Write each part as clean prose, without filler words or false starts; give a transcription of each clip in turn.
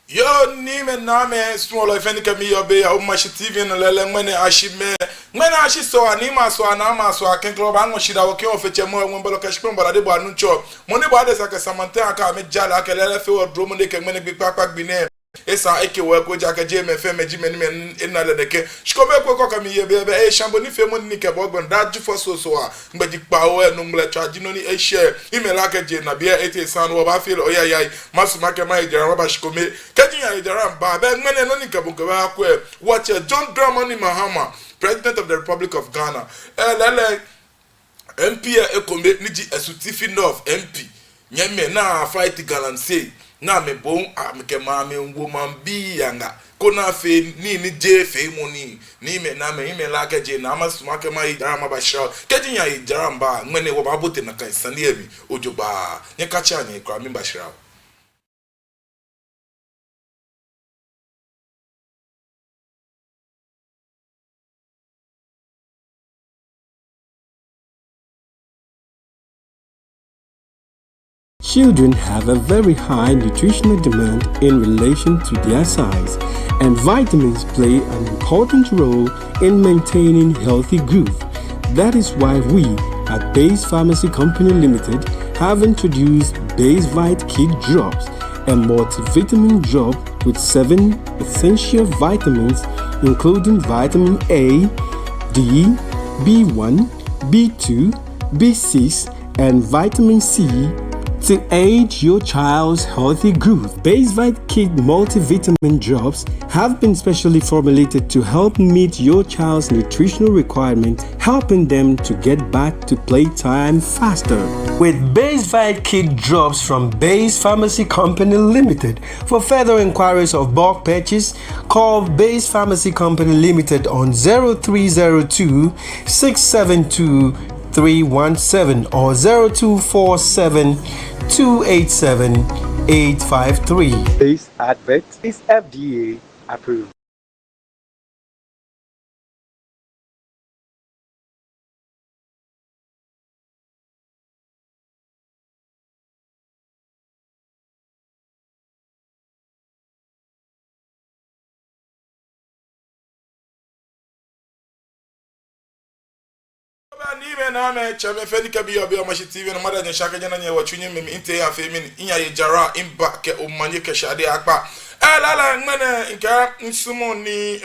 Yo ni me na me small if any can be your bay o mashi TV no lele mwene ashime mwene ashi so anima so anama so aken club an shida wo ke o feche mo won bolo kashi pon barade bo anu cho mo ni bo ade saka samante aka me jala aka lele fe o drum de ke mwene gbe papa gbi ne esa eke wo ko jaka je me fe me ji me ni me ina le de ke shiko me ko ka mi ye be e shambo ni fe mo ni ke bo gbon da ju fo so a ngbe pa o enu mle charge no ni e share email aka je na bia ete san wo ba feel oya yai masu make ma ejara ba shiko me kajin ya ejara ba be ngene no ni ke bo ke ba ko watch John Dramani Mahama, President of the Republic of Ghana lele MP ekombe ni ji esutifi north MP nyeme na fight galanse na me bon amke ma me woman bi yanga kona fe ni je fe moni ni me na me ime la keje na masuma ke ma ijara ma ba sha keje ya ijara mba ngene wo ba bote na kan sane abi ojoba nye kacha anye kwa mi ba shira. Children have a very high nutritional demand in relation to their size, and vitamins play an important role in maintaining healthy growth. That is why we at Base Pharmacy Company Limited have introduced Base Vite Kid Drops, a multivitamin drop with 7 essential vitamins including vitamin A, D, B1, B2, B6, and vitamin C to aid your child's healthy growth. Base Vite Kid multivitamin drops have been specially formulated to help meet your child's nutritional requirements, helping them to get back to playtime faster. With Base Vite Kid drops from Base Pharmacy Company Limited. For further inquiries of bulk purchase, call Base Pharmacy Company Limited on 0302 672 317 or 0247 287 853. This advert is FDA approved. Ni me na me chame fe ni ka bi obi o mashi TV no mada nya shaka jana nya wachunye me inte ya fe min inya ye jara imba ke o manye ke shade akpa la ngene nka nsumo ni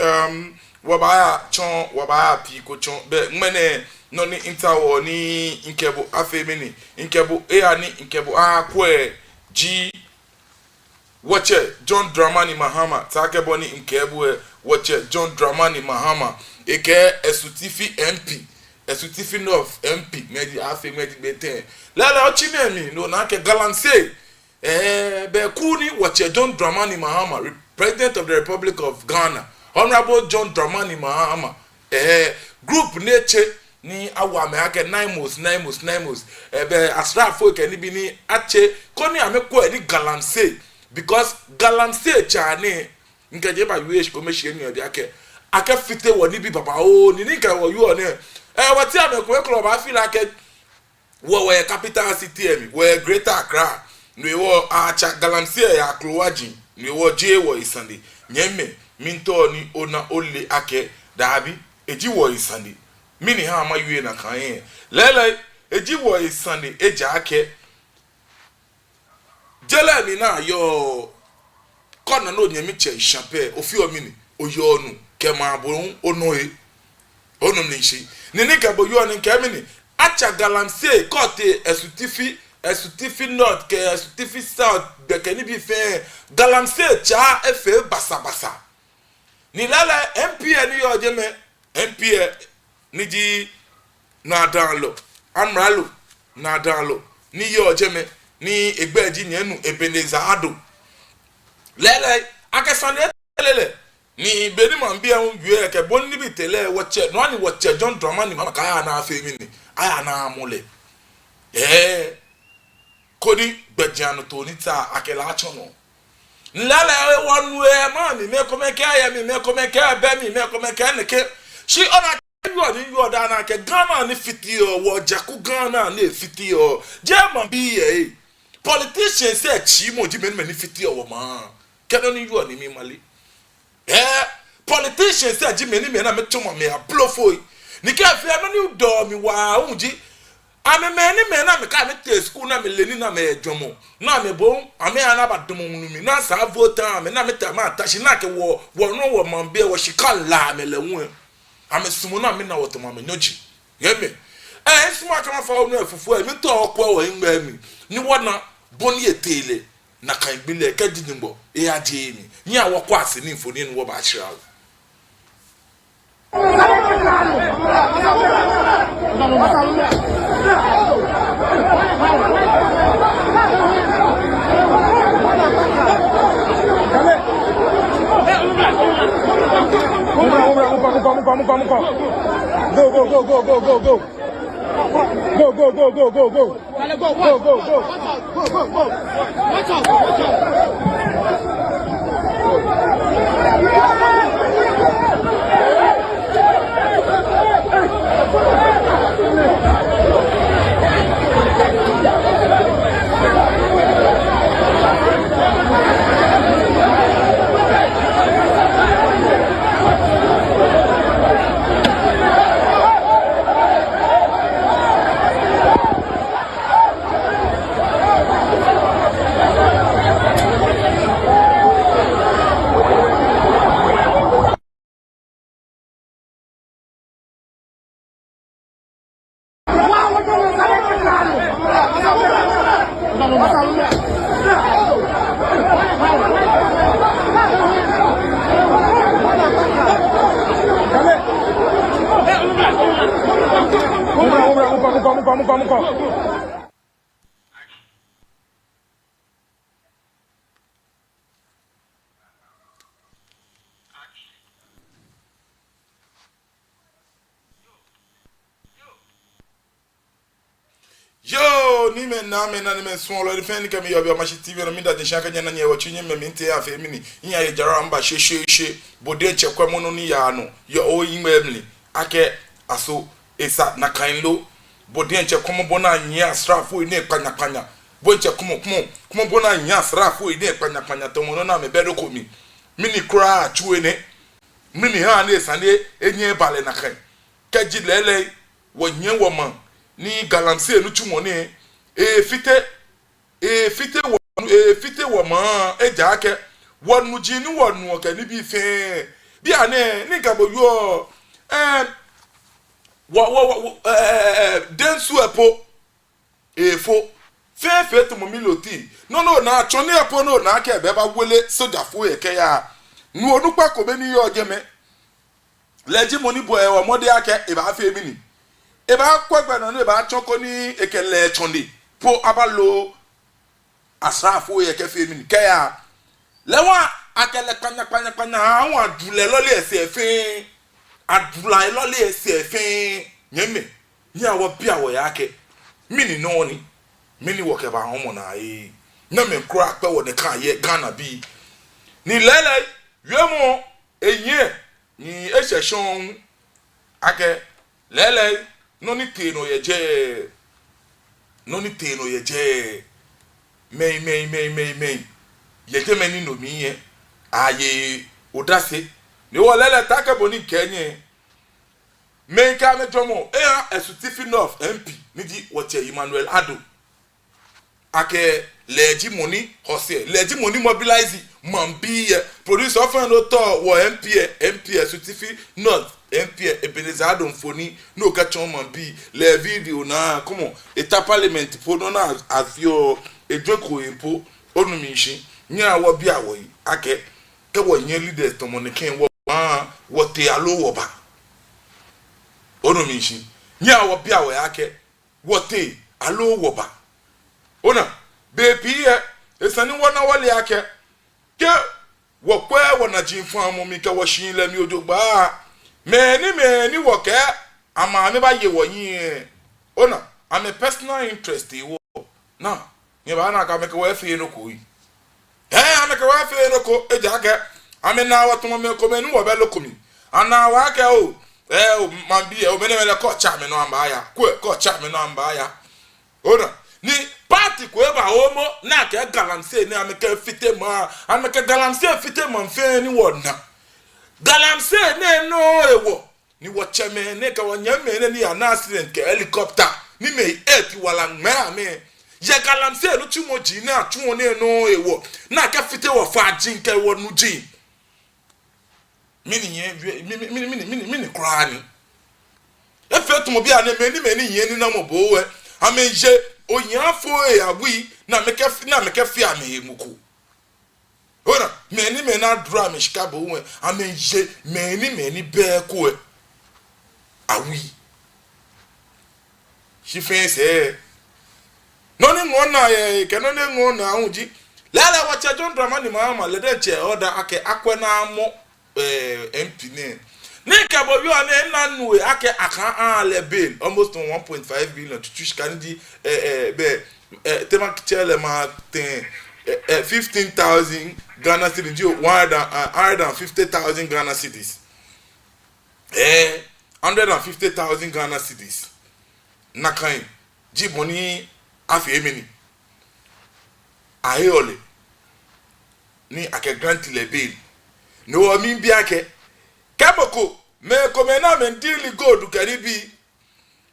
wabaya chon wabaya pi ko chon be ngene no ni interwo ni nkebo afe mini nkebo ani nkebo akwe ji wache John Dramani Mahama takebo ni nkebo wache John Dramani Mahama eke esutifi MP esutifi north MP medi afi medi beten lala ochime mi no na ke galanse be kuni wache John Dramani Mahama, President of the Republic of Ghana, Honorable John Dramani Mahama group neche ni awa me ake naimos be asrafo ke ni bi ni ache koni ameko ni galanse because galanse cha ni nkaje ba wish commission ni odi ake fite woni bi papa o ni nka wo yu one what time we club I feel like we capital city we Greater Accra we wo acha galamsia ya klowaji we wo je wo isande nyeme minto ni ona ole ake dabi eji wo isande mini ha ma yue na kan lele eji wo isande eja ake jele mi na yo kona no nyemi che champagne ofi o mini oyonu kema abun onoe onum ni shi nini kabo yo ni kemini acha galamse kote esutifi north ke esutifi south be ke ni bi fe galamse cha efe basa ni lala MP ni yo jeme MP ni ji na danlo amralo na danlo ni yo jeme ni egbeji nyenu Ebeneza Ado lele akesande lele ni beni man bia unwie ke bonni bi tele wache no ani wache John Dramani Mahama ka na afa mi aya na amule kodi gbejianu to ni ta akela achono nlala wonwe ma mi me komeke aya mi me komeke be mi me komeke neke shi ona you ni you da na ke Ghana ni fiti o wo jaku Ghana ni fiti o je man bi politicians say chi mo ji men ni fiti o ma kedo ni yu oni mi mali politicians say jimmy ni me na me tomo me ablofo ni ka fi no ni do mi wa unji ame me ni me na me ka me te school na me leni na me edwomo na me bo ame ana ba domo nu mi na sa vote ame na me ta ma tashi na ke wo no wo mambe wo shikala me lewu ame sumu na me na woto ma me nyoji yeme sumu atwa fa onu afufu e mi to okwa wo ngba mi ni wona boni etele na kan gbile ka didimbo e ade mi ni awokwa ase ni mfoni no wo ba kira Yo, ni me na ni me so lo defend ka me yo ma TV no mi da de shaka nya na nya wachunye me nte afa mi ni nya ye jara mba she bode chekwa mu no ni ya no yo o yin emli ake aso esa na kanlo bode chekwa mo bona nya asrafo ni panya bo chekwa mo bona nya asrafo ni panya to mo no na me bedo ko mi ni kra chuwe ne mi ni ha na esa ne enye bale na kan ka ji lele wo nye wo man ni galamse enu tumone fite wo ma eja ake wonu ji ni wonu oke ni bi fe bi ane ni gabo yo densu epo efo fe to mo miloti no na choni epo no na ake be ba wele soja fo eke ya nu onupa ko be ni yo jeme leji moni bo e wo mode ake e ba fe mi ni eba kwagba no eba choko ni ekele chonde po abalo asrafo ye kefe mi kaya lewa akele panya awon adule lole ese efin adula lole ese efin nyeme ni awo bi awo ya ke mini no ni mini wo ke ba homo na yi na me kura pe wo ne kan ye Ghana bi ni lele yemo enye ni ehehon ake lele no ni teno ye je mei ye je meni no mi ye aye odase ni wo lele take boni kenye mei ka me jomo certificate of MP ni di woche Emmanuel Ado ake leji money hose leji money mobilize mambi producer of no to wo MP certificate not MP Ebenezer Ado mfoni no ka chon mambi le video na como eta parliament fo no na afio ejoko impo onumishi nya wo bia wo yi ake ke wo nye leaders to moneken wo te alo wo ba onumishi nya wo bia wo ake wo te alo wo ba ona bepi esani wona wale ake ke wo kwa wona jinfu amomi ke wo shin le mi odogba many wo ke ama me ba ye wo yin ona am a personal interest wo na ye ba na ka me ke wo afie no ko yi am ke wo afie no ko eja ke am na wo to me ko me ni wo be lokomi ana wa ke o man bi o me ne ko cha me no amba ya ko cha me no amba ya ona ni party ko eba homo na ke galamsey ni ameke fite ma ameke galamsey fite ma mfe ni wona galamsey ne no ewo ni watchame ne ka wanyame ne ni an accident ke helicopter ni me eti wala ngma me ye galamsey no tumoji na atuo ne no ewo na ke fite wo fa jin ke wo nu jin mini krani efe to mo bia na meni yen ni na mo bowe amenje onyafo agui na meke fi ame muku ora meni na dra me shika bowe amenje meni be ko awi she face no ni ngona ye ke no ni ngona unji lala wacha John Dramani mama le de che order ake akwe na amo MP ne Nika bobi one na nuwe ake aka le bill almost on 1.5 billion to tushkandi tema kichele ma 15,000 Ghana cedis 150,000 Ghana cedis 150,000 Ghana cedis nakan jiboni afi emini ayole ni ake grant le bill no mi bi ake Kaboko me komena mentili gold karibi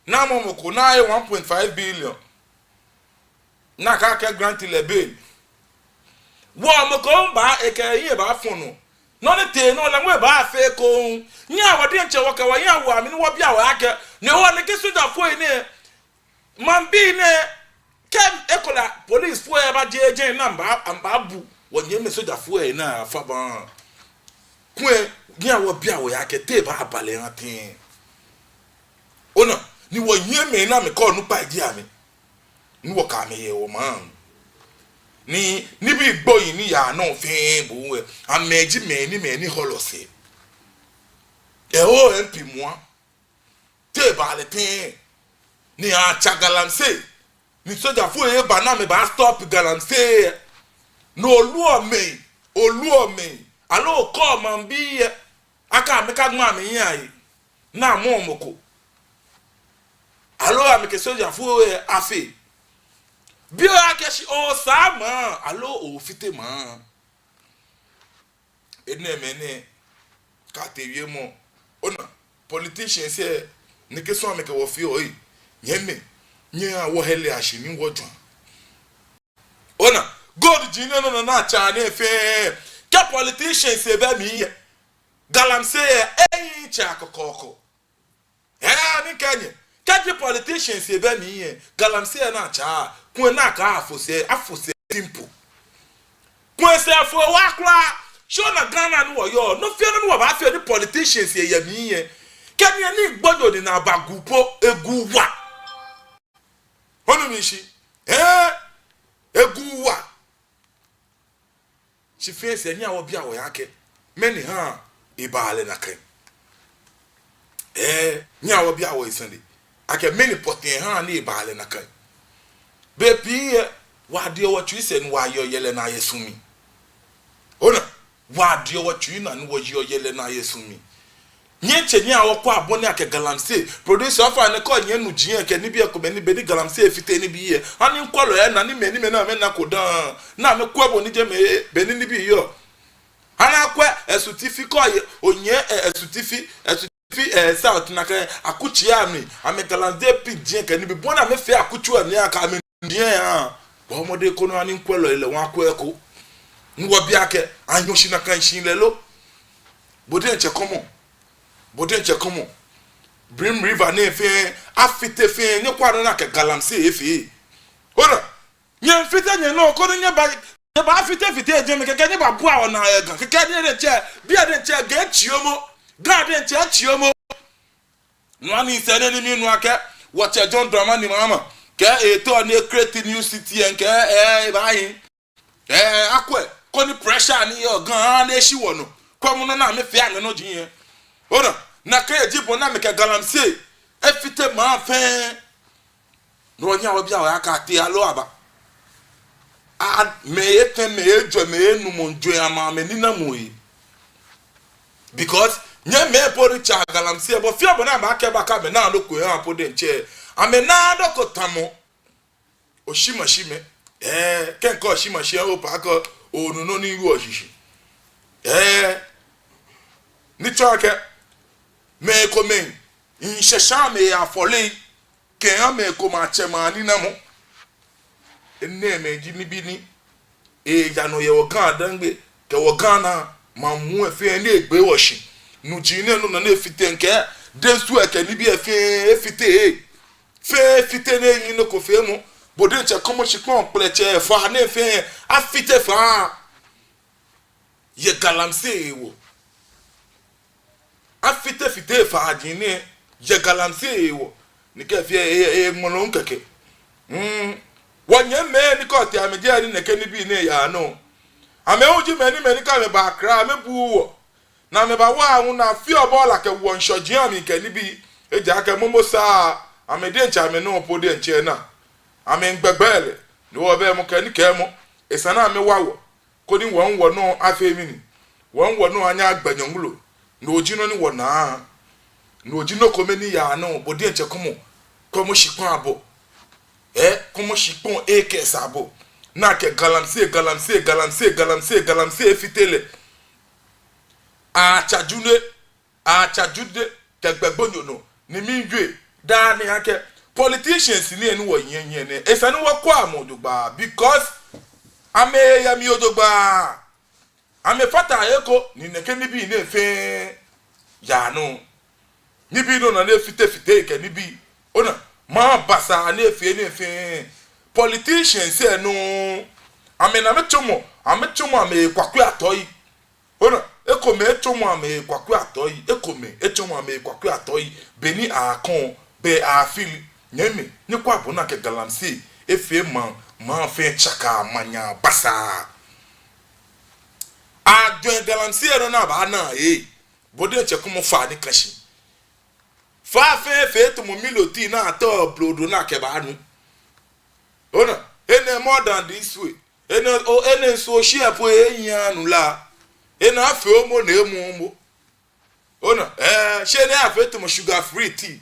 na momoko na 1.5 billion na ka grant le bill wo moko ba eke ye ba funu no ne te no la mwe ba fe ko nya wode nche woka wa ya wo amini wo bia wa ake ne ho ne kesu da fo ne man bi ne kem ekola police fo e ba jeje na mba bu wo nye me soja fo e na fa ba kwe nya wo bia wo yake te ba abale hatin ona ni wo nyeme na me ko nu pa ji ami ni wo ka me ye wo man ni bi gboyin ni ya no fin bu we ameji me ni holose e o MP moi te ba le tin ni a chagalamse ni soja fu e ba na me ba stop galamse no olu me alo ko man bi aka me ka gma me yan yi na mo moko alo ameke soja fu afi bi o akeshi o sama alo o fite ma ene mene ka tewie mo ona politicians here ne ke so ameke wo fi o yi nyeme nya wo hele ashini wo dwan ona god jine no na cha na efe ke politicians e ba mi galamsey eyi cha kokoko ni kanye ke politicians e ba mi galamsey na cha kun na ka afose simple kun se afo wa kra show na Ghana no yo no fe no wa ba fe ni politicians e ya mi kanye ni gbodo ni na bagupo eguwa onu mi shi eguwa she face enya wo bia wo yake many ha ibale na kan nya wo bia wo isande ake many potin ha na ibale na kan be pi wa de wo twi se no wa yo yele na yesumi ona wa de wo twi na no wo yo yele na yesumi nyeche nya wo kwa abone ake galamsey producer afa ne ko nye nu jin ake ni bi e ko be ni be ni galamsey fite ni bi ye ani nkwolo e na ni me na me na kodan na me kwa bo ni je me be ni bi yo ana kwa esutifi ko ye onye esutifi south na ka akuchi ami ame galamsey pi jin ake ni bi bona me fe akuchu ani aka ame ndien ha bo mode ko no ani nkwolo ile wa kwa eko nwo bi ake anyoshi na kan shin lelo bode nche komo Brim River ne fe afite fe ne kwaro na ke galamsey efe ora nye fite nye no ko nye ba afite je me ke nye ba bu a na ga ke nye de che bia de che ga chiomo ga de che chiomo no ani se ne ni nu ake what John Dramani mama ke eto ne create new city en ke ba yin akwe ko ni pressure ni yo gan na shi wono ko mu na me fe ame no jin ora na ka ejibo na me ke galamsey efite ma fe no nya wo bia wa aka te alo aba a me ete me ejo me enu mo njo ama me ni na mo yi because nye me pori cha galamsey bo fi obo na ba ke ba ka me na do ko ya po de nche ame na do ko tamo oshimashime kenko oshimashie o pa ko onu no ni iru oshishi ni choke me ko men in shesha me afole ken me ko ma chema ni na mo enne me ji ni bi ni ya no ye wo gan dangbe ke wo gan na ma mu efe ni egbe woshi nu ji ne no na efite nke densu eke ni bi efite fite ne yin no ko fe mu bode che komo shikon pleche fa na efe afite fa ye galamse wo afite fite fa ajine ye galamse wo ni ke fe ngolo nkeke wonye me ni ko ti ameje ani neke ni bi ne ya no ame uji me ni ka me ba kra me buwo na me ba wa hu na fi obola ke won shoji ami ke ni bi eja aka momo sa ame de ncha me no po de nche na ame ngbegbele ni wo be mo ke ni ke mo esana me wawo ko ni won wo no afa mi ni won wo no anya agbanyongulo na oji no ni wo na oji no ko me ni ya no bo de nche ko mo shikon abo como chipon que sabo na ke galamse fitele a chajude ke gbegbonyo no ni minjwe da ni hake politicians ni enu wo yen ne esanu wo kwa amodugba because ame ya mi odugba ame fata eko ni neke ni bi na efe ya no ni bi no na fite ke ni bi ona ma basa na efe politicians no amena mechomo ame kwakwe atoyi ona ekome echomo ame kwakwe atoyi echomo ame kwakwe atoyi beni akon be afil nyeme ni kwa bona ke galamsi efe ma fe chaka manya basa a join galamsi no na ba na bode chekomo fa ni kashi fa fe to mo miloti na ato blodo na ke ba nu ona ene more than this way ene so share po eyan la ene afi omo na emu ona she ne afi to mo sugar free tea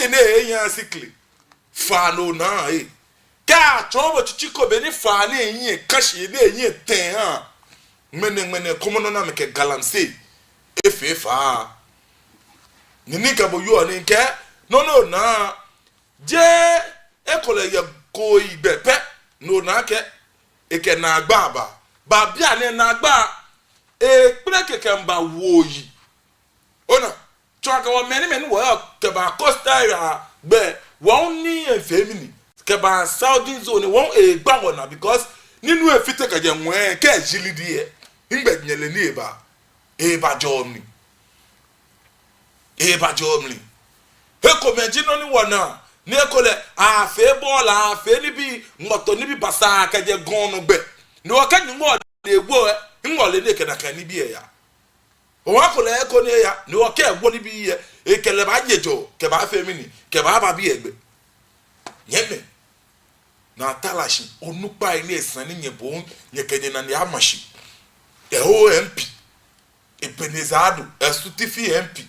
ne eyan sickly fa no na ka chobo chichiko be ni fa na eyin kashi na eyin ten ha mene komo no na me ke galamse efe fa nini ka bo yo ni nke no na je ekole ye ko igbepe no na ke eke na agba ba bia ne na agba pere keke mba woyi ona chaka wa meni wo ke ba costa ya gbe won ni efemini ke ba southern zone won gba wona because ninu efite ka je nwe ke jilidi e ngbe nyele ni eba jomni heko menjino ni wana ni ekole afe bola afe ni bi ngoto ni bi basa ka je gonu gbe ni o ka ni ngo de egbo ngole ni kena kan ni bi ya o wa ko le eko ni ya ni o ka egbo ni bi ye ekele ba jejo ke ba afe mi ni ke ba bi egbe nyeme na talashi onupa ile esan ni nyebo nyekenye na ni amashi OMP ebenezado esutifi MP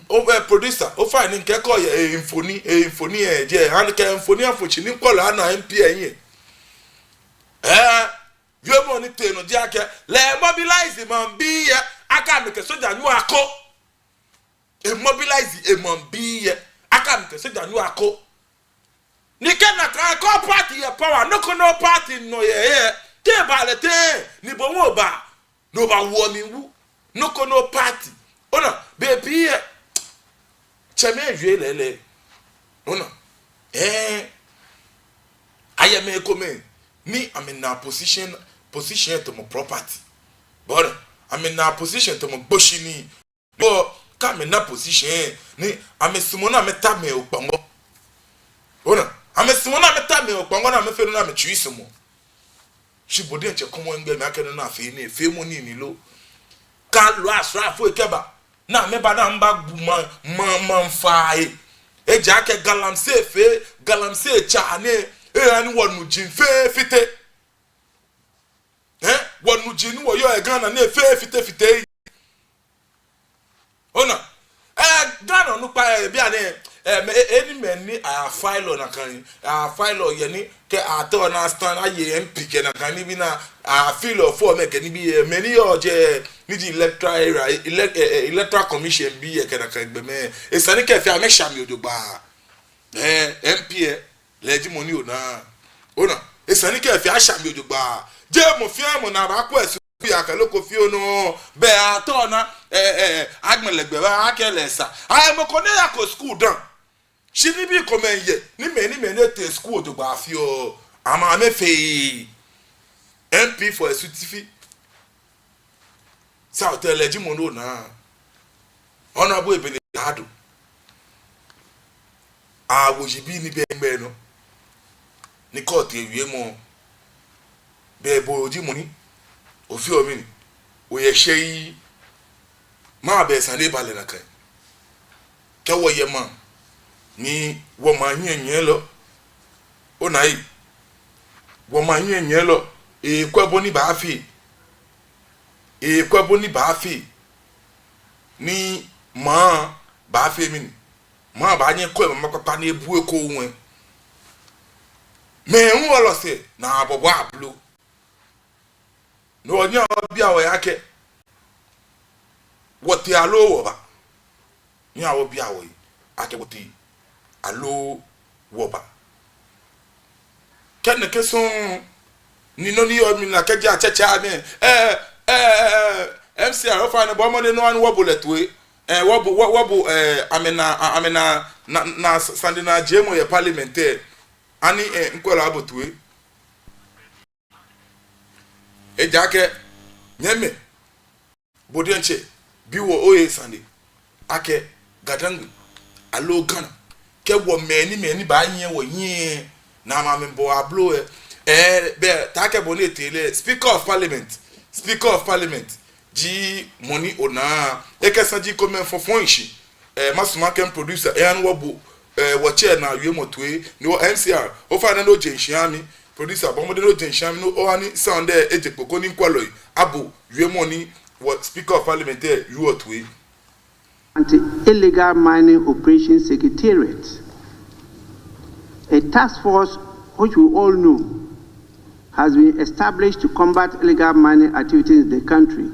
over producer o fa ni nke ko ye infoni je han ke infoni afochi ni kola na MP eyin yo mo ni tenu je ake le mobilize man bi ye aka me ke soja nu ako mobilize man bi ye aka me ke soja nu ako ni ke na ka party ye power no ko no party no ye te ba le te ni bo wo ba no ba wo mi wu no ko no party ona baby ye cheme jwe lele ona I am a comment ni I'm in a position to my property but I'm in a position to my bushini but come in a position ni I'm a sumona metame okpango ona I'm a sumona metame okpango na me fe no na me twisumo shibode nche komo ngbe me akene na fe ni fe mo ni lo ka lo asra fo ekeba na me ba na mba manfae eja ke galamse cha ne ani wonu jin fe fite wonu jin wo yo e Ghana na fe fite ona Ghana no pa bia ne any man ni a file on a can a file or yani ke a to na stand a MP ke na kan bi na a feel of for me ke ni bi many or je ni di electoral commission bi ke na kan be me e sani ke fi a me sham odogba MP leji money ona e sani ke fi a sham odogba je mo fi am na ba ko esu ya ka loko fi ono be a to na agmelegbe ba akelesa ai mo ko ne ya ko school dan she ni bi ko men ye ni me te school to gba fi o ama me fe MP for a certificate sa tell leji mo no na honorable ebele hado a wo ji bi ni be ngbe no ni court ewie mo be bo ji mo ni ofi o mi o ye shey ma be san le bale na kan ke wo ye ma ni wo ma nyenye lo o na yi wo ma nyenye lo e kwabo ni ba fi ni ma ba fi mi ma ba nye ko ma papa na ebu eko won me nwo lo se na abobo ablo no onya bia wo yake woti alo wo ba nya wo bia wo ake woti alo wo ba ken ke son ni no ni o mi na keje achecha ni MCR o fa na bo mo de no an wo bullet we wo amena na sandina jemo ye parliamentaire ani nkola abotwe ejake nyeme bodianche biwo oye sande ake gadangu alo gana ke wo meni ba yin wo yin na ma me bo ablo be take boni tele speaker of parliament ji money ona ekesa ji come for fonchi masuma kem producer and wobo wo chair na wie motwe ni wo MCR o fa na no jenhyiami producer bomo de no jenhyiami no o ani sound there ejepoko ni nkwaloi abo wie money what speaker of parliament there you what we Anti-Illegal Mining Operations Secretariat, a task force which we all know has been established to combat illegal mining activities in the country,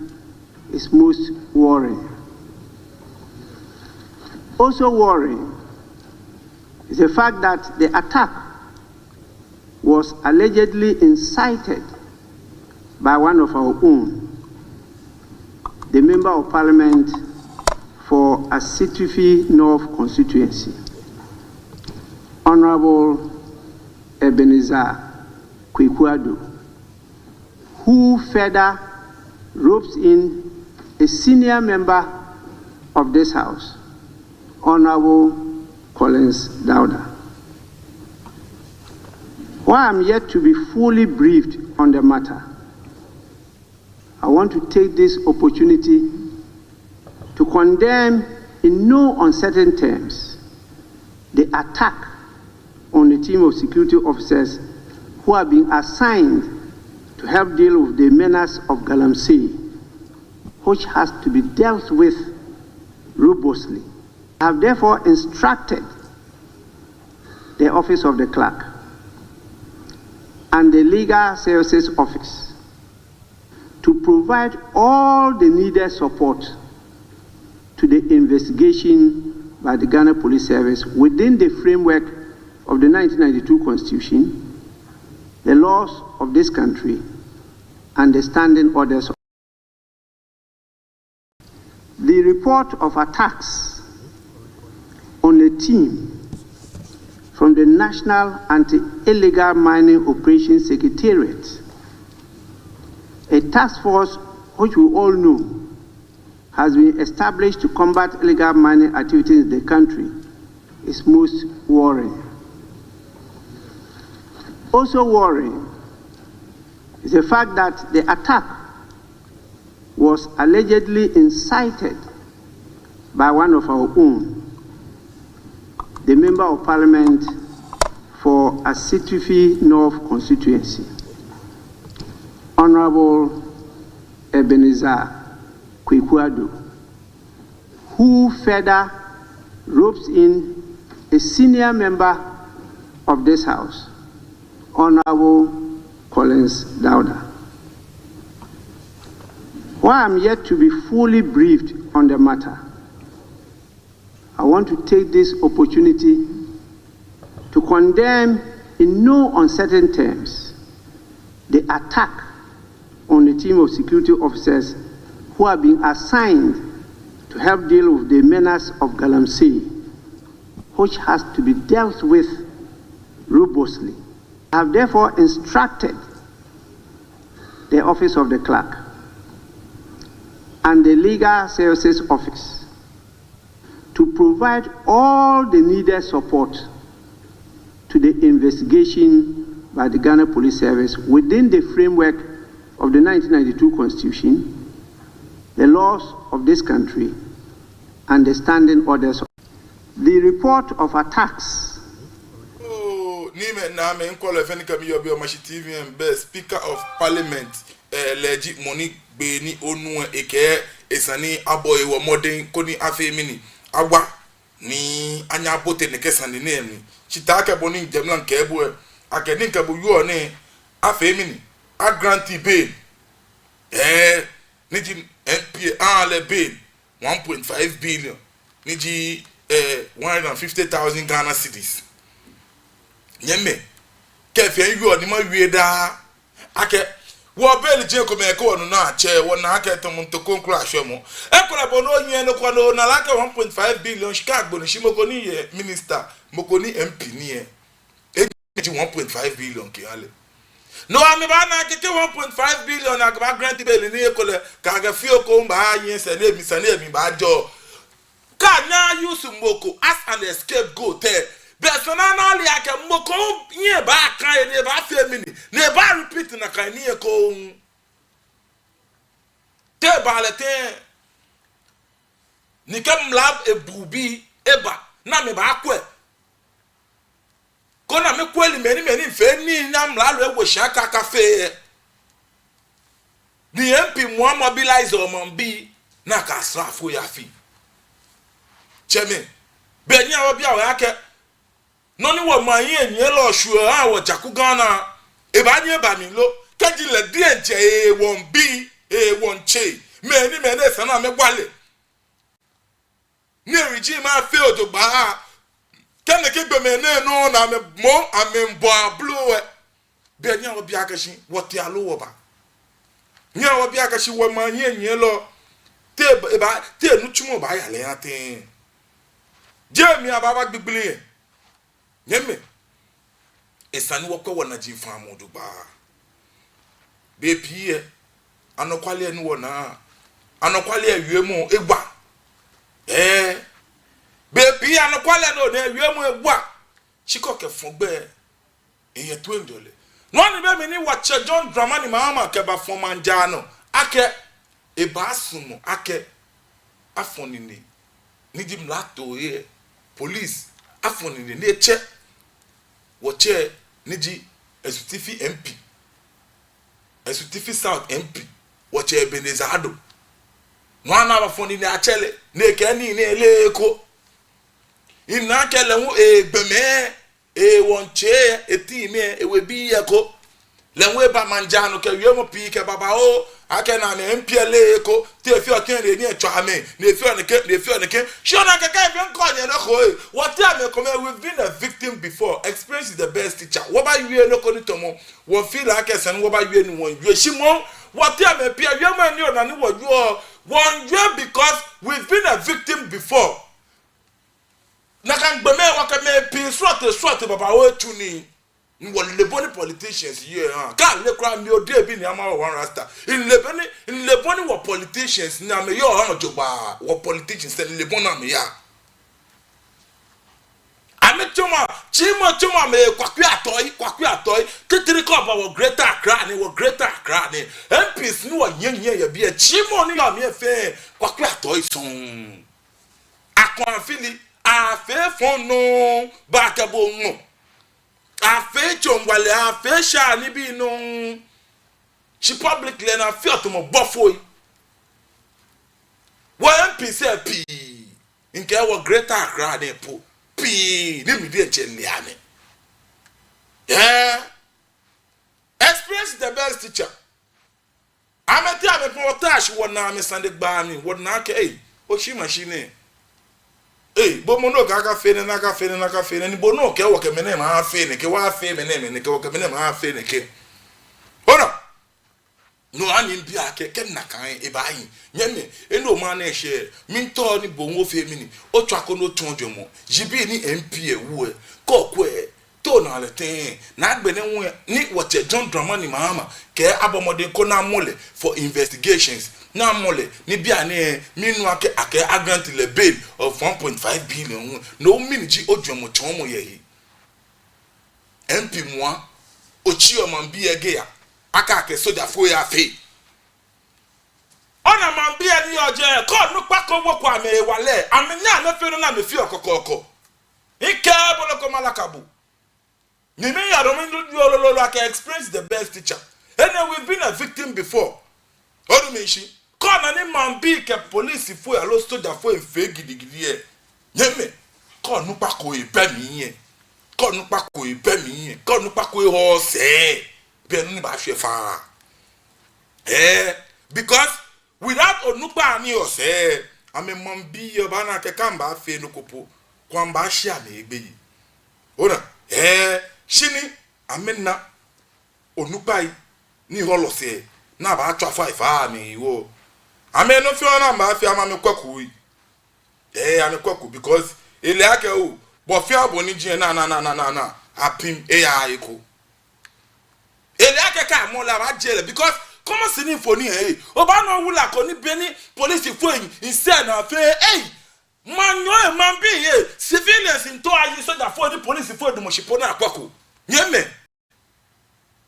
is most worrying. Also worrying is the fact that the attack was allegedly incited by one of our own, the Member of Parliament for Asitifi North constituency, Honorable Ebenezer Kwekuado, who further ropes in a senior member of this House, Honorable Collins Dauda. While I'm yet to be fully briefed on the matter, I want to take this opportunity to condemn in no uncertain terms the attack on the team of security officers who have been assigned to help deal with the menace of Galamsey, which has to be dealt with robustly. I have therefore instructed the Office of the Clerk and the Legal Services Office to provide all the needed support to the investigation by the Ghana Police Service within the framework of the 1992 Constitution, the laws of this country, and the standing orders. The report of attacks on a team from the National Anti-Illegal Mining Operations Secretariat, a task force which we all know has been established to combat illegal mining activities in the country, is most worrying. Also worrying is the fact that the attack was allegedly incited by one of our own, the Member of Parliament for Asitifi North constituency, Honorable Ebenezer Kwekuado, who further ropes in a senior member of this House, Honorable Collins Dauda. While I'm yet to be fully briefed on the matter, I want to take this opportunity to condemn in no uncertain terms the attack on the team of security officers who have been assigned to help deal with the menace of Galamsey, which has to be dealt with robustly. I have therefore instructed the Office of the Clerk and the Legal Services Office to provide all the needed support to the investigation by the Ghana Police Service within the framework of the 1992 Constitution, the laws of this country, and the standing orders. The report of attacks. Nime na me nkwalo fenika mi yobi o machi TV and best Speaker of Parliament legit money be ni onu eke esani aboy wo modern koni afemini agwa ni anya bote ne kesani ne mi chitaka boni jemlan kebu akeni nkabu yo ne afemini a grantee bail niji NPA le bail 1.5 billion niji 150,000 Ghana cedis nyeme kefe yu oni ma wie da ake wo bel je ko me ko no na che wo na ake to mun to konkura ahwemo ekola bono nyi no ko no na like 1.5 billion shika gbo no shimoko ni ye minister moko ni MP ni ye eji 1.5 billion ke ale no ami ba na ke 1.5 billion na gba grant bel ni ekole ka ga fi oko mba yin se na emi ba jo ka na use moko as an scapegoat personally I can moko nye ba kan ne ba femini ne ba repeat na kan ni ko te ba le te ni kam lab e bubi eba na me ba kwe ko na me kweli meni fe ni na mla lo ewo shaka cafe ni MP mo mobilize o mon bi na ka srafo ya fi cheme benya obi a wa ke no ni wo mayin enye lo su a wo jaku Ghana e ba nye ba mi lo keji le di enche e won bi e won che me ne sana me gwale ni riji ma fe odo gba kene ke gbe me ne no na me mo amembo ablo e be nya obi akashi wo te alo wo ba nya obi akashi wo mayin enye lo te e ba te nu chumo ba ya le atin Jemi ababa gbigble nyeme esani wokọ wona jinfa amodu ba be pie anokwale enu wona anokwale awiemu egba be pie anokwale no na awiemu egba chikoke fogbe eye to ndole no ni be mi ni wache John Dramani Mahama ke ba fon manja no ake e ba sumo ake afoni ni dim lato ye police afoni ni eche woche niji esutifi MP esutifi South MP woche Ebenezado nwana afoni ni achele ne ke ni ele eko ina kele hu egbeme wonche eti mi ewebi yeko lenwe ba manjano ke wiemo pi ke baba o ake na me MPLA eko te fi okin re ni echo ame ne fi onike shona ke ka bi nko nye no ko what am come we've been a victim before. Experience is the best teacher. What ba you no ko ni tomo wo feel like sen wo ba you ni won you shimo what am pi you man ni ona ni wo you won you because we've been a victim before. Na kan gbe me wa ka me pi swat baba o tuni what leboni politicians here ka le kra mi ode bi ni ama one rasta in leboni what politicians na me yo on joba what politicians in leboni am ya ametuma chima me kwaku atoi kitiri ko ba wo Greater Accra ni MPs ni wo yenye ya bi chimo ni am ye fe kwaku atoi son akon afili afe fonu ba ka bo no afe chongwale afe sha ni bi no she publicly na fe otomo bofoi wo MPC p nke wo Greater Accra ni po pi ni mi de cheliane yeah experience the best teacher ameti amepo otash wona me sande gba mi wona ke o shi machine bomo no ga fe ne na ga fe ne ni bono ke wo ke me ne ma fe ne ke wa fe me ne ke wo ke me ne ma fe ne ke ona no ani bi ake ke na kan e ba yin nyeme eno ma na ehye mi to ni bonwo fe mi ni o twa ko no tun dwomo jibi ni MP ewu e ko e to na le ten na agbe ne wu ni wote John Dramani Mahama ke abomode ko na mole for investigations na mole ni bia ne minu ake agrant le bail of 1.5 billion no miniji odwomo chomo ye MP moi ochi o man bi ege ya aka ke soja fo ya fe ona man bi edi oje ko nu pako woko ame wale amenya na fe no na me fi okokoko ike bolo ko malakabu ni me ya do me do I can experience the best teacher and we've been a victim before odu me shi ko na ni man bi ke police fo ya lo soja fo e fe gidigidi e nyeme ko nu pako e pe mi yen ko nu pako e pe mi yen ko nu pako e ho se ni ba hwe fa because without onupa ani ose ame mombi yo ba na ke kamba fe no kopo kwamba hia na egbe yi ona shini amenna onupa yi ni holo se na ba atwa 5 ni wo ame no fi ona ba fi ama me kwaku yi ame kwaku because ele ake o bo fi aboni jin na apim ya iko ele akeka mo la ba jele because come sini foni oba no wula ko ni beni police fo instead na fe man no man bi civilians into ayi so da fo ni police fo dumo shipo na akwako nyeme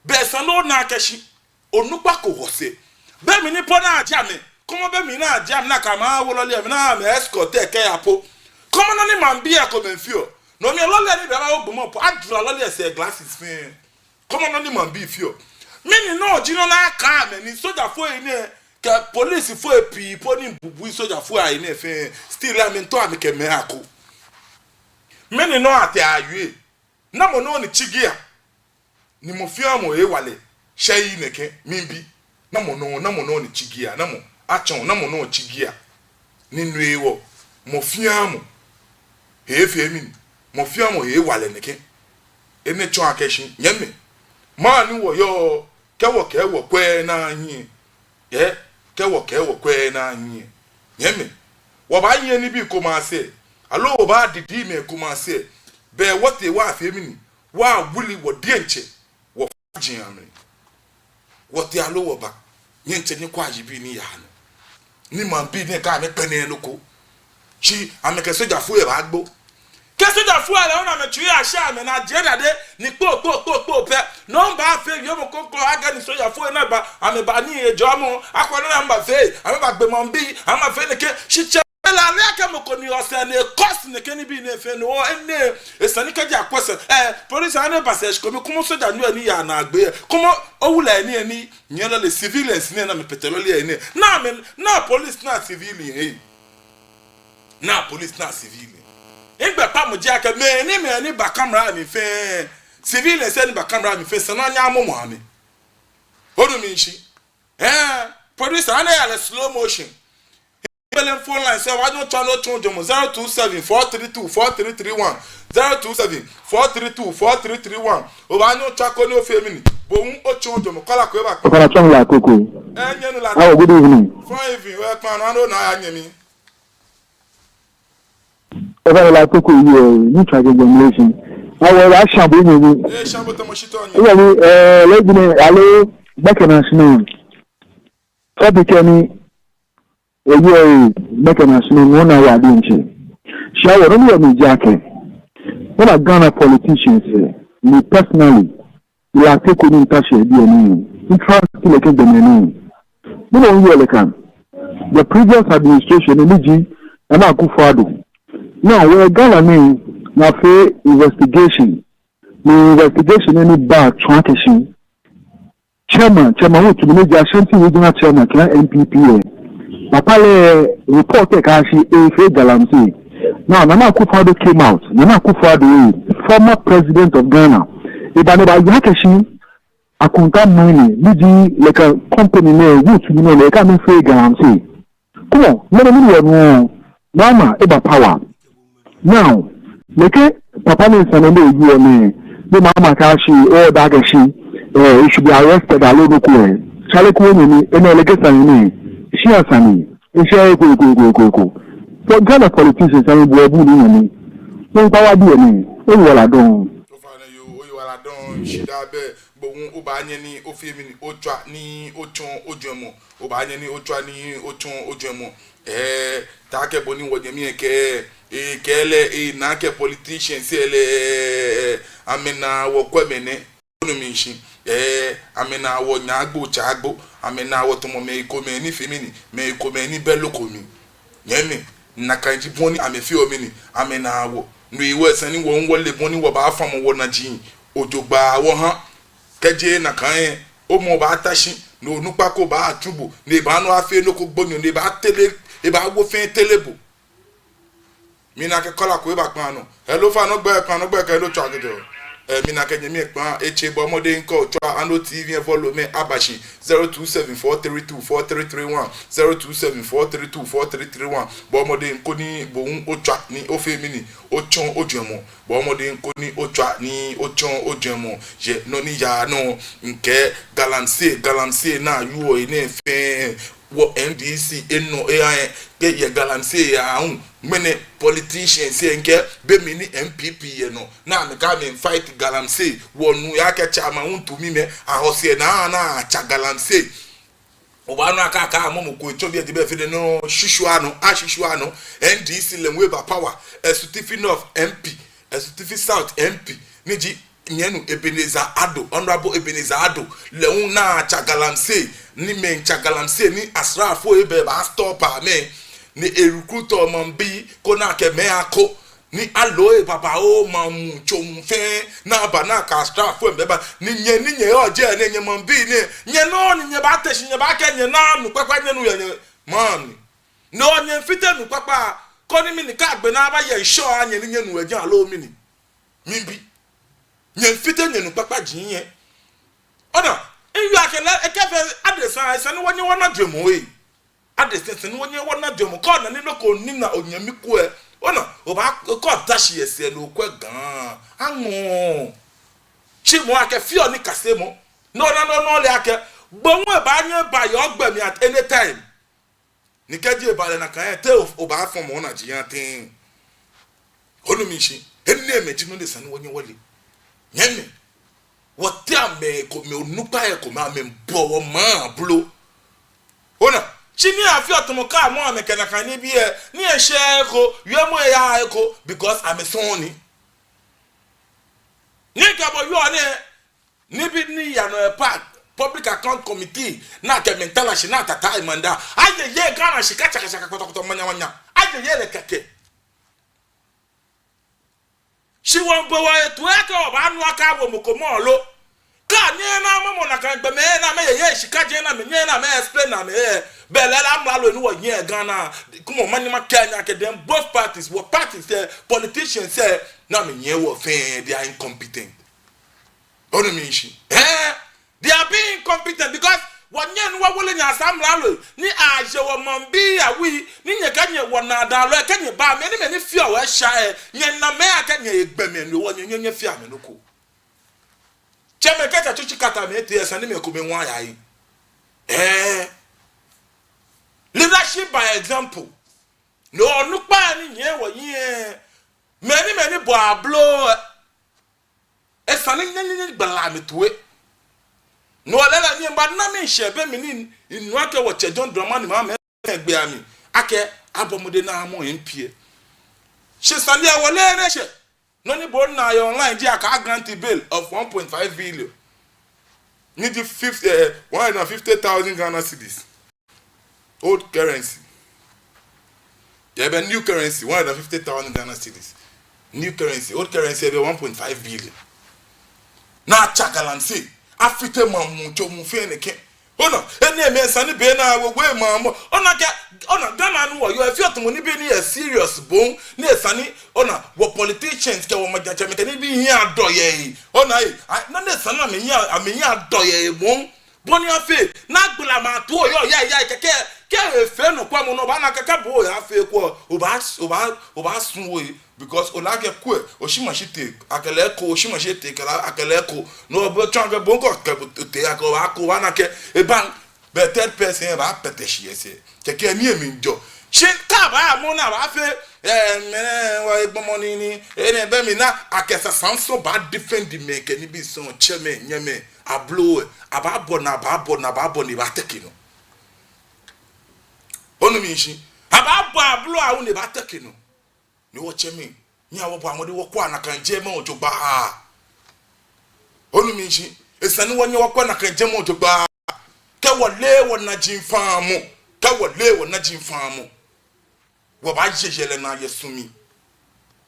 be sano na akashi onupa ko hose be mi ni po na aja me come be mi na aja na kama wolole mi na me escort e ke apo come no ni man bi e ko menfio no mi lole ni be ba obumo po adura lole se glasses fin come on ni man bi fio mini no jino na aka me ni soja fo ni ke police fo epi po ni bubu soja fo ai ni fe still am to am ke me ako mini no ate aye na mo no ni chigia ni mo fia mo wale shey neke mimbi na mo no ni chigia na mo achon na mo no chigia ni nu ewo mo fia mo fie mi mo fia mo wale neke ene chon akeshi nyeme man wo yo kewo kwe na anyi kewo kwe na anyi nyeme wo ba yin ni bi ko ma se alo wo ba didi me ko ma se be what e wa fe mi ni wa wuli wo die nche wo jin amre what e alo wo ba yin nche ni kwa jibi ni ya no ni man bi ni ka me pe ni loko chi ameke soja fu e ba gbo keso da fu ala ona me tui asha me na jeda de ni po pe no ba fe yo mo kokko aga ni so ya fu na ba ame ba ni ejo mo akwara na mba fe ame ba gbe mo bi ama fe ne ke shiche la le aka mo ko ni ose ne cost ne ke ni bi ne fe no ene esani ka ja kwese police ane passage ko me kumo so da nu ani ya na agbe kumo owula ani nyela le civilians ne na me petrolier ni na police na civilian na police na civilian Igbe pa mo je aka me ni ba camera mi fe civil se ni ba camera mi fe se na nya amomo ami odu mi nshi producer ana ya slow motion belen phone line say why don't channel 02743243331 02743243331 o ba no chako ni o fe mi ni bo un o chonjo mo kala ko e ba para chong la koko nyenu la good evening fine evening we pan no na anyemi over la koko you try to generation our action be ni shambo to mo shito onye legine alo back na snow obi kemi back na snow no na wa dinchi shawo no me jake when a Ghana politicians me personally we are taking in touch with you interest to the government no we can the previous administration eliji na Akufo-Addo. Now, we're Ghana na for investigation. The investigation any bad transaction. Chairman who to the major Ashanti regional chairman can NPP. Papa report kashi e fe galamsi. Now, Nana Akufo-Addo came out. Nana Akufo-Addo, former president of Ghana. Ibaneba Yakeshi, Akunta Money, Niji, like a company name, which you know, like I'm free guarantee. Come on, let me know. Mama, Eba power. Now, like Papa Nson, you and me, the Mama Kashi, or Dagashi, you should be arrested. I don't know. Charlie Kwame, and a legacy, she has a name. Go. For Ghana politicians, I will be doing no power doing it. All I don't. You are done. She dabe, but Obanyani, Ofemini, Otra, ni Ochon, Ojemo, Obanyani, Otra, ni Ochon, Ojemo. Take boni what you mean, Kele, Nake politicians, Amena, Wokwemene, Mission. Amena, what Nagbo, Chagbo, Amena, what Tomo may come any femini, may come any bello comi. Yemi. Nakanji boni amefio mini amena wo nwi wesani wo nwole boni wo ba afam wo na jin odogba wo han keje na kan o mo ba tashi no nupa ko ba atubu ne ba no afi no ko gbonyo ne ba tele e ba wo fin telebo mi na ke kola ko e ba pan no hello fa no gbe ke lo twa gede mi na ke nyemi pan eche bo mode nko twa ano tv follow me abashi 0274324331 0274324331 bo mode nko ni bo un otwa ni ofemi ni ochon ojuemo bo mode nko ni otwa ni ochon ojuemo je no ni ya no nke galamse na yuo ine fe wo NDC eno AI ke ye galamse ya un many politicians say nke be me ni MPP ye no na me ka me fight galamse wonu ya ke chama untumi me ahose na cha galamse obanu aka mo ko echo bi e be fe no shishuano NDC lenwe ba power a certificate of MP a certificate South MP niji nyenu Ebenezer Ado honorable Ebenezer Ado leun na cha galamse ni me cha galamse ni asrafo ebe ba stopper me ni recruiter mambi kona ke me ako ni aloe papa o mamu chomfe na bana ka staff we ba ni nye oje ni nye mambi ni nye no ni nye ba teshi nye ba ke nye na nu papa nye nu ye man no nye fite nu papa ko ni mi ni ka gbe na ba ye sho anye ni nye nu ejan alo mi ni mimbi nye fite nye nu papa jin ye ona iyu akele ekefe adresa esa ni wonye wona dwemo e adesese ni wonye wona dwemo ko na ni loko ni na onyami ku e ona oba ko dashi ese lo ku gan anwo chimo ake fio ni kasemo no le ake gbonwo ba anye ba yo gbemi at any time ni keje ba le na kan te oba fon mo na jiyan tin onu mi shi eni emeji no de sani wonye wole nyame wote ame ko me onupa e ko ma me bo wo ma blo ona chini afi otomoka mo amekena kan ni bi e ni e she ko yemo ya eko because I'm a son ni ka bo yo ni bi ni ya no park public account committee na ke mentala shi na tata imanda aje ye Ghana shi kacha koto manya aje ye le keke shi won bo wa to e ka ba anu aka wo mokomo lo ka ni na mamo na kan gbe me na me ye shi kaje na me nye na me explain na me belela mlalo ni wo ye Ghana kuma mani makanya ke them both parties what parties say politicians say na me nye wo fe they are incompetent onu mi shi they are being incompetent because wonye no wole nya samlalo ni aje wo mambi ya wi ni nye kanye wona dalo kanye ba me ni fia wo sha nye na me akanye egbeme ni wo nye fia me no ko cheme keta chuchi kata me tie sani me ko me nwa ya yi leadership by example no nupa ni nye wo yi many bo ablo sani ni gbala me tuwe no lela ni mba na me shebe me ni inu ake wo John Dramani ma me egbe ami ake abomude na amo mpie she sani e wole ne she no ni bo na your online ji aka grant bail of 1.5 billion need the 150,000 Ghana cedis old currency yeah but new currency 150,000 Ghana cedis new currency old currency be 1.5 billion na chakalansi afite mamu chomu fe ne ke Ona ene me sani be na we mamo ona Ghana no yo afiot mo ni be ni serious bon na sani ona wo politicians ke wo magacha me ni bi hia adoye ona na ne sani amenya adoye boni afi na gbula ma to yo ya keke efe no kwa mo no ba na keke bo ya afi ko oba sunwo because olage kwe oshimashite akele ko oshimashite kala akele ko no bo changa bonko ke te ako wana ke e ban be third person ba peteshi ese keke ni emi njo shin ka ba mo na ba fe me wa egbomo ni ene be mi na akesa sanso ba defend me ke ni bi so cheme nyeme ablo ababo ni ba tekino onu mi shi ablo a uni ba tekino ni wo chemi ni awo bo amode wo kwa na kanje ma ojogba onu mi nchi esani wonye wo kwa na kanje ma ojogba ke wole wo na jinfamu wo ba jejele na yesumi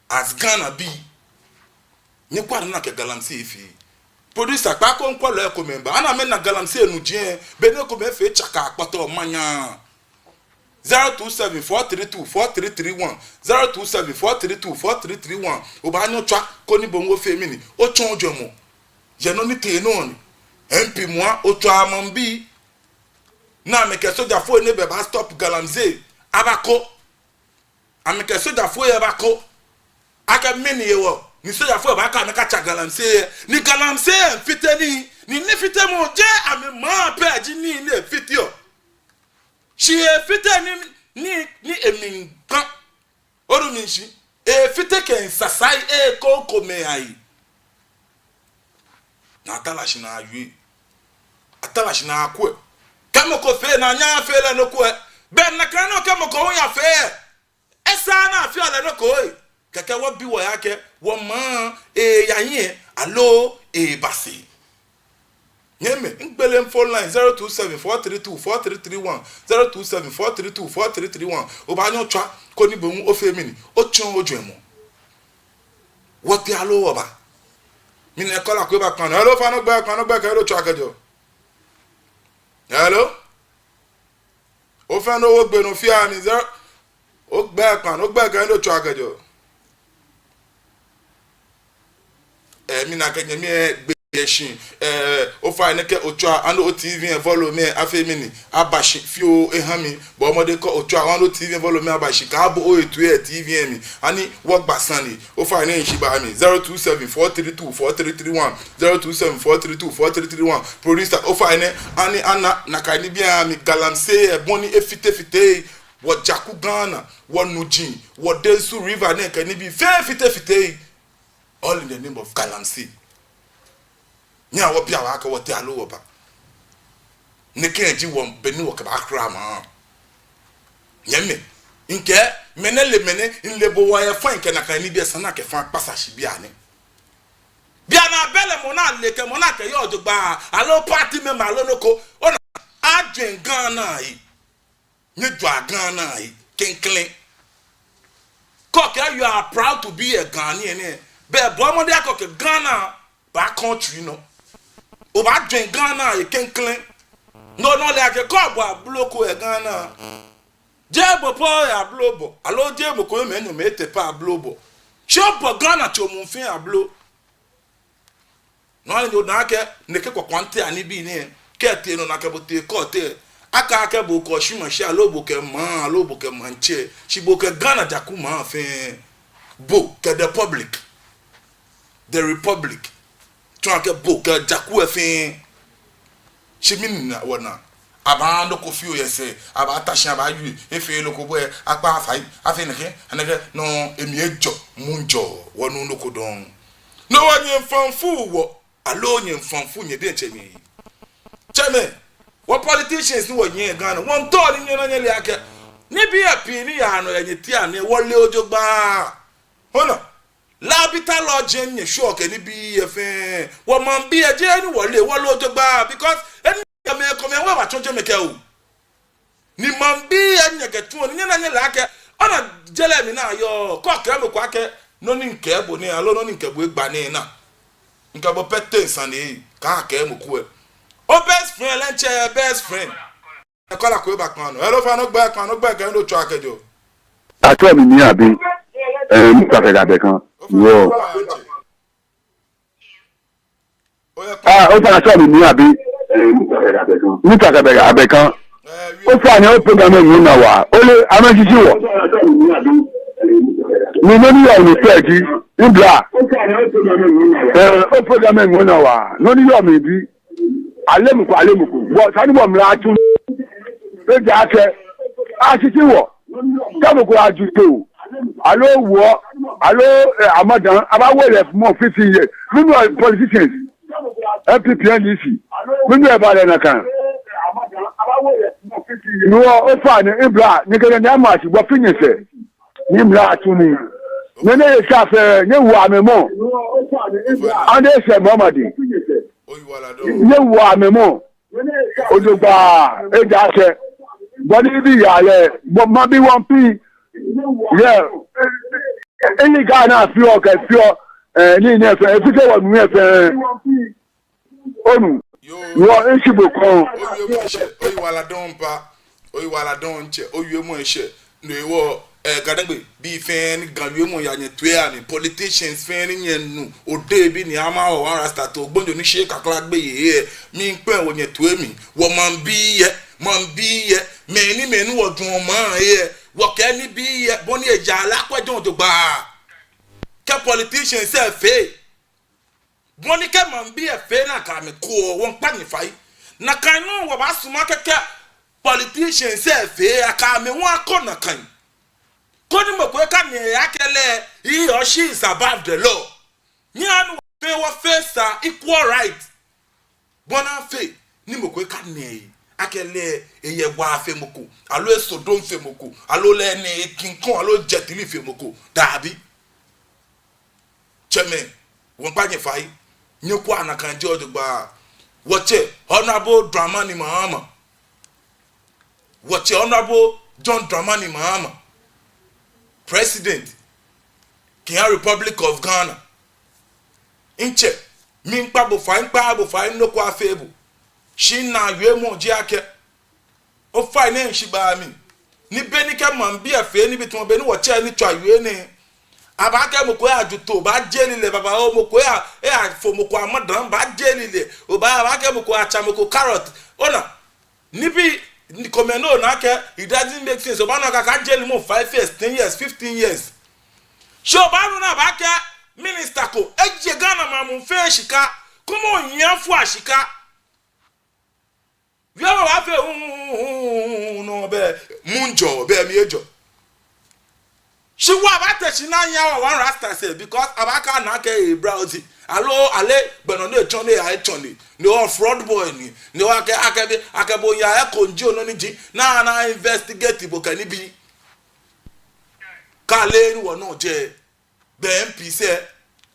as Ghana bi ni kwa na ke galamsey ifi producer pa ko nko lo e ko member ana me na galamsey enu je be ne ko me fe chaka akpato manya 02743243331 02743243331 obanyo twa koni bongo femini o chon ojomo je no ni te no ni MP moi o twa amambi na me ke soja fo ne be ba stop galamsey abako ameke soja fo ye bako aka mini yewo ni soja fo ba ka na ka cha galamsey ni galamsey fiteni ni fitemo je ame ma pe aji ni ne fitio she fite ni eminkan oru mi shi fite ken sasai ko me ai na atalashi na ayu atalashi na akwe kamo ko fe na nya fe le no ko ben na kan no kamo ko ya fe esa na fe le no ko keke wo bi wo yake wo ma yayin alo basi Nyeme, ngbele phone line 02743243331 02743243331 obanyo twa koni bomu ofemini ochon ojemo wote alo oba mini ekola ko ba kan hello fano gba ka hello twa kejo hello o fano wo gbe no fi ani 0 o gba ka hello twa kejo mi na kenye mi yeshin o fa ne ke otwa anu o TV en volume afemini abashi fio ehami bo omode ko otwa anu TV en volume abashi ka bo o etu e TV mi ani wo gbasani o fa ne nsiba mi 02743243331 02743243331 producer o fa ne ani ana na ka ni bia mi galamsey e boni efite wo jaku Ghana wo nujin wo Densu river ne ka ni bi fite all in the name of galamsey nya wo bia wa ka wote alo wo ba ne kenji wo beni wo ka ba kra ma nyame nke menele nlebo wa ya fan ke na kan ni bia sana ke fan pasashi bia ne bia na bele mo na leke mo na ke yo jogba alo party me malo noko ona adwen Ghana yi nye dwa Ghana yi kenklen koke you are proud to be a Ghanaian be bo mo de akoke Ghana ba country no o ba dwen Ghana e kenklen no le ake ko bo abloko e Ghana jebo po ya ablobo alo jebo ko me no me te pa ablobo chopo Ghana to mu fin ablo no le na ke ne ke kwante ani bi ne ke te no na ke bo te ko te aka bo ko shima sha alobo ke manche shibo ke Ghana jakuma fin bo ke the republic twanke boka jaku efin shimini na wona abando ko fiu yese abata sha ba yu efe loko boy apa afai afeneke aneke no emi ejo munjo wonu loko don no wanye mfanfu wo alo nye mfanfu nye de chemi cheme what politicians ni wonye Ghana won to ni nyena nyele ake ni bi apini ya no yenye ti ane wole ojogba hono labita lodging nye sure ke ni bi efe wo man bi eje ni wole ojogba because eni me come we ba choje meke o ni man bi enye ketu ni nyena nyele ake ona jele mi na yo ko kra me kwa ke no ni nke bo ni alo no ni nke bo egba ni na nke bo pete san ni ka ke mo ku e O best friend lenche best friend. E kola ko back man. Hello fa no gba kan do twa akejo. Ato mi ni abi mu ka fe da be kan. Wo. O fa ato mi ni abi mu ka fe da be kan. O fa ni o program mi na wa. O le amasisi wo. Ni no ni o ni peji. Ibla. O program mi na wa. No ni yo mi bi. Alemuku. Wo sani mo mra atu. E ja ke. Asisi wo. Kamuku ajuto. Alo wo. Alo Amadan. Abawo le more 15 years. Nínú politicians. MPP NDC. Nínú e ba le na kan. No o fa ni Ibla ni kele ni amasi bo finyese. Ni mla atu ni. Nene ye safe ni wo amemo. Ande se Muhammadi. Ye wo amemo. Odogba e ja se. Body be yale, but maybe 1p. Yeah. Any guy now feel okay, ni nefe, if you say what we have, you are in Shibuko. Wala don't, you moishe, no, Gadangbe, be fan, Galumo Yan, Tuan, politicians fanning and or Debbie, Niama or Arasta to Bondo Shake a clock be here, mean pen when you to me, woman be yet. Man be many men who are doing man here. What can it be? Bonnie Jalakwa don't do bar. Can politicians say fair? Bonnie can man be a fair na come cool, won't panify. Nakano was Sumaka politicians say fair, I come in one corner kind. Couldn't work at me, Akele, he or she is above the law. Nyan fair or fair, equal right. Bona faith, Nimoko can me. Akele eye wa femoku alo esodom femoku alo le ne kinkon alo jetili femoku dabi cheme won pa nye fai nyeku anakan George gba woche honorable Dramani Mahama woche honorable John Dramani Mahama president Kenya Republic of Ghana inche min pa bo fai no kwa febu she na yemo jiake o fine she ba mi ni benika man bi afi ni biton be ni wo che ni twa yue ni abaka mo ko ajuto ba jeli le baba o mo ko fo mo ko amadan ba jeli le o ba abaka mo ko acha mo ko carrot ona ni bi ni komeno na ke it doesn't make sense o ba no ka jeli mo 5 years 10 years 15 years sho ba no na ba ke minister ko eje Ghana ma mo fe shika komo nyafu ashika we have no be munjo be mi ejo she wa ba te shi na yan one rasta say because abaka na ke browse alo ale gbeno na echon na ya echon ni o fraud boy ni o akebo ya e konji ono ni ji na investigate bo kan bi ka le ni wo no je be MP say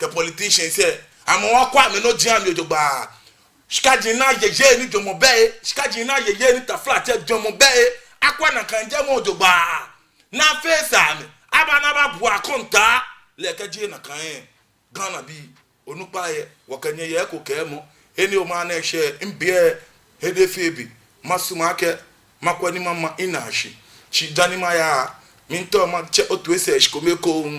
ke politician say amo wa kwa me no ji am ejo gba Shikajina ye ni jomo be, shikajina ye ni ta flat jomo be, akwa na kanje mo jogba. Na face am, aba na ba bu akonta, lekaje na kan Ghana bi, onupa ye, wakanye ye ko kemo, eni o ma na ehye mbie hedefebi, masuma ke, makwani mama inashi. Chi dani maya, minto ma che otu ese shikomeko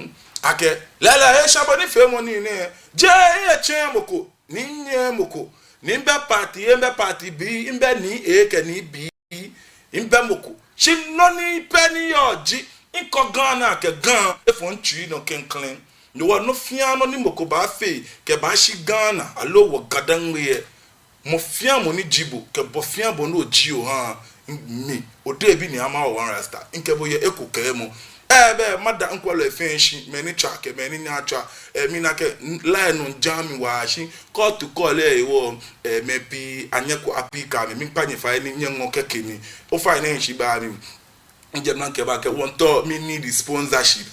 ake. Lele shaboni femo ni ne, je ye chemoko, ninye moko. Nimbe party B, imbe ni A ke ni B, imbe moko. Shinoni penny oji, inko Ghana ke gan, efon chui no kenklen. No wa no fiano ni moko ba fe, ke ba shi Ghana, alo wa gadangwe. Mo fian mo ni jibo, ke bo fian bo no jio ha, mi, o debi ni ama wa rasta, inke bo ye eko ke mo. Ebe mada nkwalo efenshi meni chake meni nyacha mi na ke line jami wa shi call to call wo maybe anyeko apika mi panye fa ni nyengo keke ni o fa na nshi ba mi nje na ke ba ke won to mi need sponsorship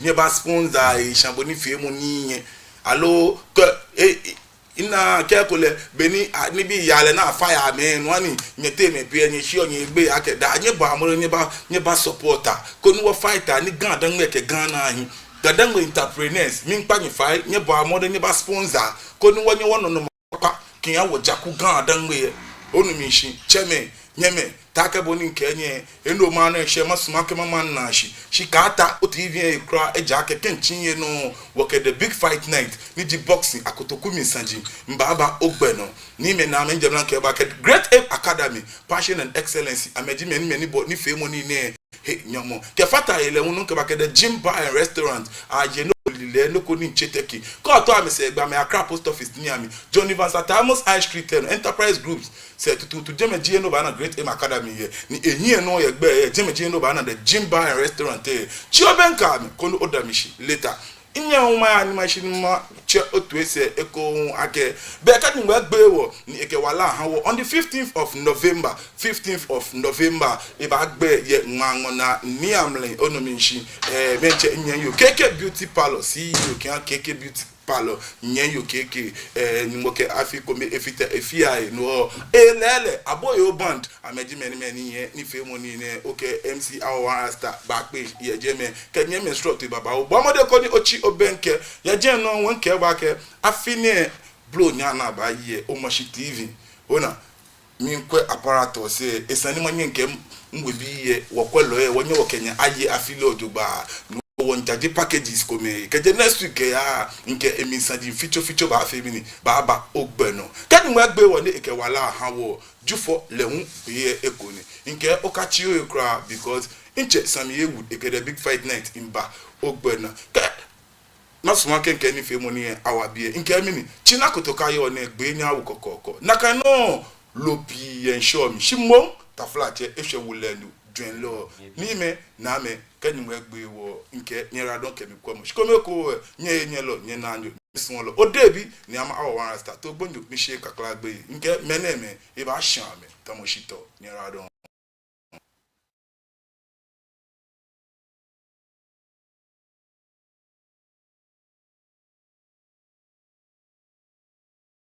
me ba sponsor e shamboni fie mo ni alo ina kekole beni ni bi yale na fire me nwani nyete me pie nyi shi onye gbe ake da nye ba amoro nye ba supporter ko ni wo fighter ni gan dan ke Ghana ahin gadan entrepreneurs mi npa nyi fai nye ba amoro nye ba sponsor ko ni wo nye wono no pa kinya wo jaku gan danwe onu mi shi cheme nyeme taka boni nkenye endo ma na hye masuma ke mama na shi kata o tv ekra eja ke kenchinye no wo ke the big fight night ni di boxing akotoku mi sanji mbaba ogbeno ni me na me njemna ke ba ke Great Ape Academy passion and excellence ameji meni bo ni femo ni ne he nyomo ke fata ele unu ke ba ke the gym bar and restaurant aje no lile no ko ni cheteki ko to am se gba me Accra post office ni ami Johnny Van Satamos High Street Enterprise Groups say to jemeji no ba na Great Ape Academy ye ni ehie no ye gbe jemeji no ba na the gym bar and restaurant chiobenka me ko no odamishi later inya uma animation ma che otu ese eko ake be ka ni gbe wo ni eke wala han wo on the 15th of November e ba gbe ye nwanwo na ni amle onominshi benche inya yo keke beauty parlor see you can keke beauty parlor nyen yo keke ni moke afiko me efita efia no elele aboyo band ameji many ye ni femo ni ne okay MC our star back page ye jeme kenye me instruct baba o bomode ko ni ochi obenke ye je no wonke ba ke afine blow nya na ba ye o moshi TV ona mi nkwe apparatus e esani manye nke ngwebi ye wokwelo ye wonye wokenya aye afile odugba won jaje packages come keje next week ya nke eminsaji feature ba femini ba ogbeno kani mo gbe woni eke wala hawo jufo lehun ye ekoni nke okachi okra because inche sami ewu eke the big fight night imba ogbeno na suma kenke ni femoni awabie nke mini china kotoka ye one gbe nya awu kokoko naka no lobi ensure mi shimo ta flat e ehwe wulenu dwen lo ni me na me kani mo egbe wo nke nyera don kemi kwa mo shikome ko nye lo nye na anyo sun lo odebi ni ama awo one star to gbonjo mi she kakla gbe nke meneme e ba shan me ta mo shito nyera don